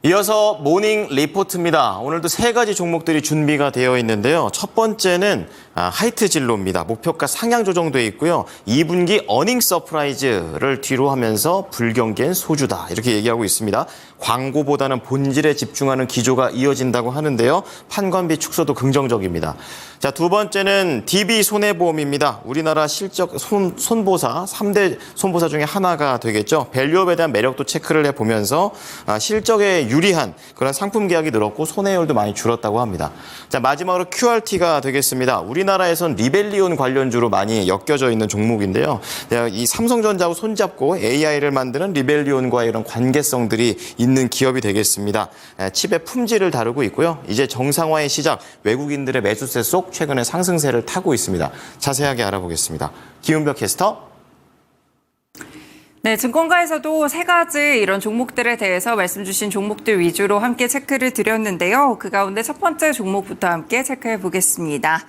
이어서 모닝 리포트입니다. 오늘도 세 가지 종목들이 준비가 되어 있는데요. 첫 번째는 하이트 진로입니다. 목표가 상향 조정돼 있고요. 2분기 어닝 서프라이즈를 뒤로 하면서 불경기엔 소주다 이렇게 얘기하고 있습니다. 광고보다는 본질에 집중하는 기조가 이어진다고 하는데요. 판관비 축소도 긍정적입니다. 자, 두 번째는 DB손해보험입니다. 우리나라 실적 손보사 3대 손보사 중에 하나가 되겠죠. 밸류업에 대한 매력도 체크를 해보면서 실적에 유리한 그런 상품 계약이 늘었고 손해율도 많이 줄었다고 합니다. 자, 마지막으로 QRT가 되겠습니다. 우리나라에선 리벨리온 관련주로 많이 엮여져 있는 종목인데요. 이 삼성전자하고 손잡고 AI를 만드는 리벨리온과의 이런 관계성들이 있는 기업이 되겠습니다. 칩의 품질을 다루고 있고요. 이제 정상화의 시작, 외국인들의 매수세 속 최근에 상승세를 타고 있습니다. 자세하게 알아보겠습니다. 김은벽 캐스터. 네, 증권가에서도 세 가지 이런 종목들에 대해서 말씀 주신 종목들 위주로 함께 체크를 드렸는데요. 그 가운데 첫 번째 종목부터 함께 체크해 보겠습니다.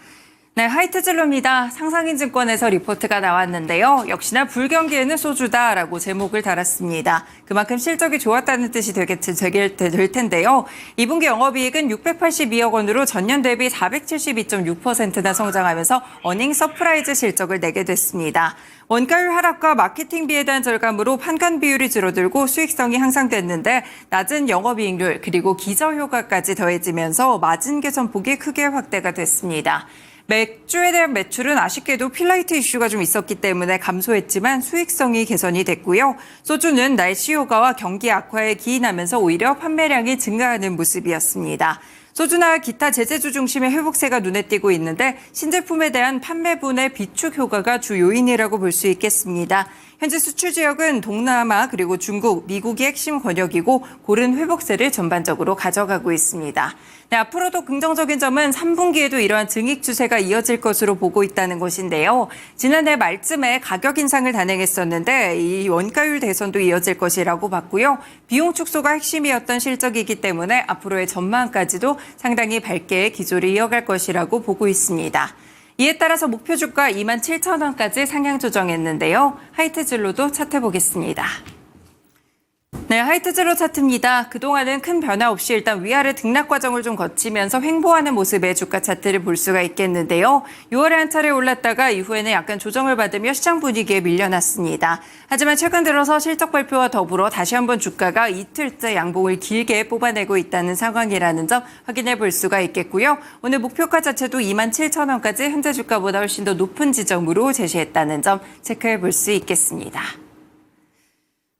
네, 하이트진로입니다. 상상인증권에서 리포트가 나왔는데요. 역시나 불경기에는 소주다라고 제목을 달았습니다. 그만큼 실적이 좋았다는 뜻이 될 텐데요. 2분기 영업이익은 682억 원으로 전년 대비 472.6%나 성장하면서 어닝 서프라이즈 실적을 내게 됐습니다. 원가율 하락과 마케팅비에 대한 절감으로 판관 비율이 줄어들고 수익성이 향상됐는데 낮은 영업이익률 그리고 기저효과까지 더해지면서 마진 개선폭이 크게 확대가 됐습니다. 맥주에 대한 매출은 아쉽게도 필라이트 이슈가 좀 있었기 때문에 감소했지만 수익성이 개선이 됐고요. 소주는 날씨 효과와 경기 악화에 기인하면서 오히려 판매량이 증가하는 모습이었습니다. 소주나 기타 제재주 중심의 회복세가 눈에 띄고 있는데 신제품에 대한 판매분의 비축 효과가 주 요인이라고 볼 수 있겠습니다. 현재 수출 지역은 동남아 그리고 중국, 미국이 핵심 권역이고 고른 회복세를 전반적으로 가져가고 있습니다. 네, 앞으로도 긍정적인 점은 3분기에도 이러한 증익 추세가 이어질 것으로 보고 있다는 것인데요. 지난해 말쯤에 가격 인상을 단행했었는데 이 원가율 대선도 이어질 것이라고 봤고요. 비용 축소가 핵심이었던 실적이기 때문에 앞으로의 전망까지도 상당히 밝게 기조를 이어갈 것이라고 보고 있습니다. 이에 따라서 목표 주가 27,000원까지 상향 조정했는데요. 하이트진로도 차트 보겠습니다. 네, 하이트진로 차트입니다. 그동안은 큰 변화 없이 일단 위아래 등락 과정을 좀 거치면서 횡보하는 모습의 주가 차트를 볼 수가 있겠는데요. 6월에 한 차례 올랐다가 이후에는 약간 조정을 받으며 시장 분위기에 밀려났습니다. 하지만 최근 들어서 실적 발표와 더불어 다시 한번 주가가 이틀째 양봉을 길게 뽑아내고 있다는 상황이라는 점 확인해 볼 수가 있겠고요. 오늘 목표가 자체도 27,000원까지 현재 주가보다 훨씬 더 높은 지점으로 제시했다는 점 체크해 볼 수 있겠습니다.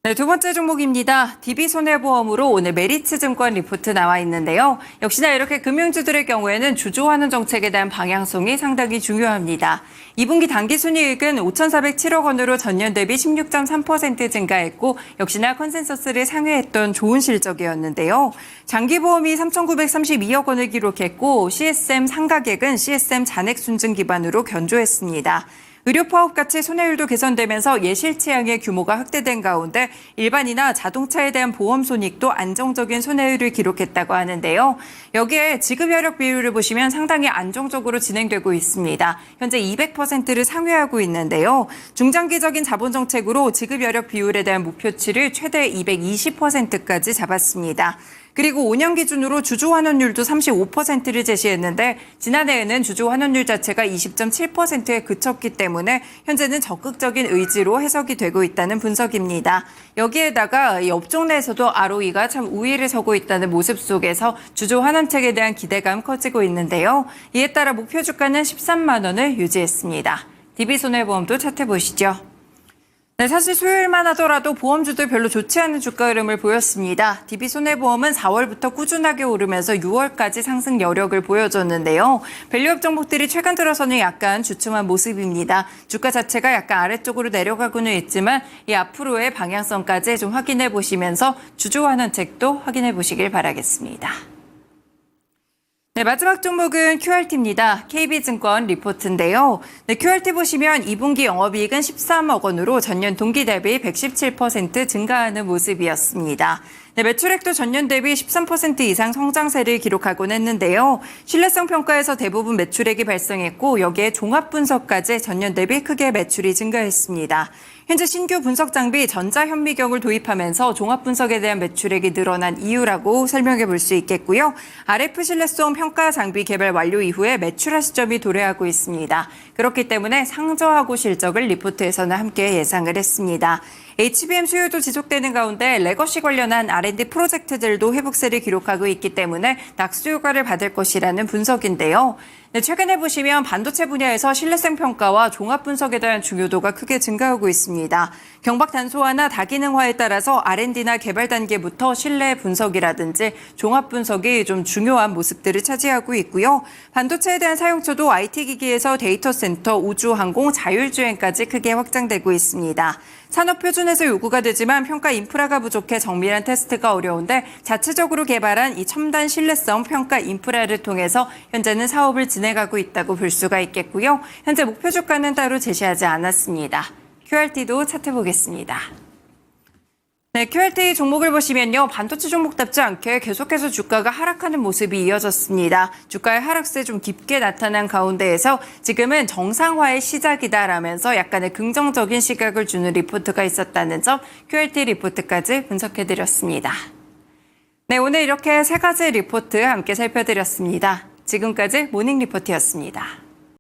네, 두 번째 종목입니다. DB손해보험으로 오늘 메리츠증권 리포트 나와 있는데요. 역시나 이렇게 금융주들의 경우에는 주조하는 정책에 대한 방향성이 상당히 중요합니다. 2분기 당기순이익은 5,407억 원으로 전년 대비 16.3% 증가했고 역시나 컨센서스를 상회했던 좋은 실적이었는데요. 장기보험이 3,932억 원을 기록했고 CSM 상가객은 CSM 잔액 순증 기반으로 견조했습니다. 의료 파업 같이 손해율도 개선되면서 예실치양의 규모가 확대된 가운데 일반이나 자동차에 대한 보험 손익도 안정적인 손해율을 기록했다고 하는데요. 여기에 지급여력 비율을 보시면 상당히 안정적으로 진행되고 있습니다. 현재 200%를 상회하고 있는데요. 중장기적인 자본 정책으로 지급여력 비율에 대한 목표치를 최대 220%까지 잡았습니다. 그리고 5년 기준으로 주주 환원율도 35%를 제시했는데 지난해에는 주주 환원율 자체가 20.7%에 그쳤기 때문에 현재는 적극적인 의지로 해석이 되고 있다는 분석입니다. 여기에다가 이 업종 내에서도 ROE가 참 우위를 서고 있다는 모습 속에서 주주 환원책에 대한 기대감 커지고 있는데요. 이에 따라 목표 주가는 13만 원을 유지했습니다. DB손해보험도 차트 보시죠. 네, 사실 수요일만 하더라도 보험주들 별로 좋지 않은 주가 흐름을 보였습니다. DB손해보험은 4월부터 꾸준하게 오르면서 6월까지 상승 여력을 보여줬는데요. 밸류업 종목들이 최근 들어서는 약간 주춤한 모습입니다. 주가 자체가 약간 아래쪽으로 내려가고는 있지만 이 앞으로의 방향성까지 좀 확인해 보시면서 주주 환원책도 확인해 보시길 바라겠습니다. 네, 마지막 종목은 QRT입니다. KB증권 리포트인데요. 네, QRT 보시면 2분기 영업이익은 13억 원으로 전년 동기 대비 117% 증가하는 모습이었습니다. 네, 매출액도 전년 대비 13% 이상 성장세를 기록하곤 했는데요. 신뢰성 평가에서 대부분 매출액이 발생했고 여기에 종합 분석까지 전년 대비 크게 매출이 증가했습니다. 현재 신규 분석 장비 전자현미경을 도입하면서 종합 분석에 대한 매출액이 늘어난 이유라고 설명해 볼 수 있겠고요. RF 신뢰성 평가 장비 개발 완료 이후에 매출화 시점이 도래하고 있습니다. 그렇기 때문에 상저하고 실적을 리포트에서는 함께 예상을 했습니다. HBM 수요도 지속되는 가운데 레거시 관련한 R&D 프로젝트들도 회복세를 기록하고 있기 때문에 낙수 효과를 받을 것이라는 분석인데요. 네, 최근에 보시면 반도체 분야에서 신뢰성 평가와 종합 분석에 대한 중요도가 크게 증가하고 있습니다. 경박 단소화나 다기능화에 따라서 R&D나 개발 단계부터 신뢰 분석이라든지 종합 분석이 좀 중요한 모습들을 차지하고 있고요. 반도체에 대한 사용처도 IT 기기에서 데이터 센터, 우주, 항공, 자율주행까지 크게 확장되고 있습니다. 산업 표준에서 요구가 되지만 평가 인프라가 부족해 정밀한 테스트가 어려운데 자체적으로 개발한 이 첨단 신뢰성 평가 인프라를 통해서 현재는 사업을 진행하고 있다고 볼 수가 있겠고요. 현재 목표 주가는 따로 제시하지 않았습니다. QRT도 차트 보겠습니다. 네, QRT 종목을 보시면요. 반도체 종목답지 않게 계속해서 주가가 하락하는 모습이 이어졌습니다. 주가의 하락세 좀 깊게 나타난 가운데에서 지금은 정상화의 시작이다라면서 약간의 긍정적인 시각을 주는 리포트가 있었다는 점 QRT 리포트까지 분석해드렸습니다. 네, 오늘 이렇게 세 가지 리포트 함께 살펴드렸습니다. 지금까지 모닝 리포트였습니다.